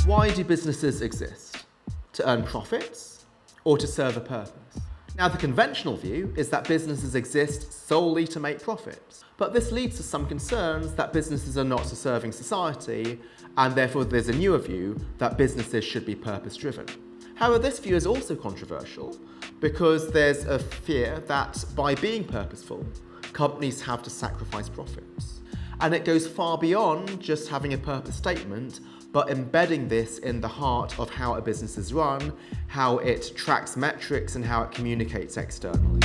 Why do businesses exist? To earn profits or to serve a purpose? Now, the conventional view is that businesses exist solely to make profits, but this leads to some concerns that businesses are not serving society, and therefore there's a newer view that businesses should be purpose-driven. However, this view is also controversial because there's a fear that by being purposeful, companies have to sacrifice profits. And it goes far beyond just having a purpose statement, but embedding this in the heart of how a business is run, how it tracks metrics, and how it communicates externally.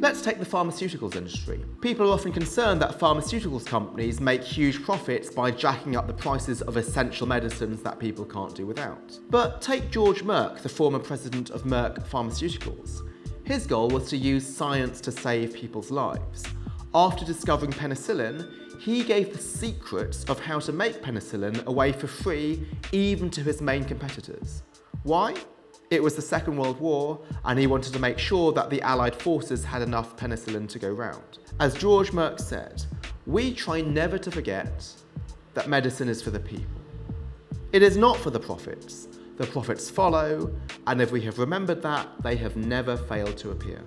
Let's take the pharmaceuticals industry. People are often concerned that pharmaceuticals companies make huge profits by jacking up the prices of essential medicines that people can't do without. But take George Merck, the former president of Merck Pharmaceuticals. His goal was to use science to save people's lives. After discovering penicillin, he gave the secrets of how to make penicillin away for free, even to his main competitors. Why? It was the Second World War, and he wanted to make sure that the Allied forces had enough penicillin to go round. As George Merck said, "We try never to forget that medicine is for the people. It is not for the profits. The profits follow, and if we have remembered that, they have never failed to appear."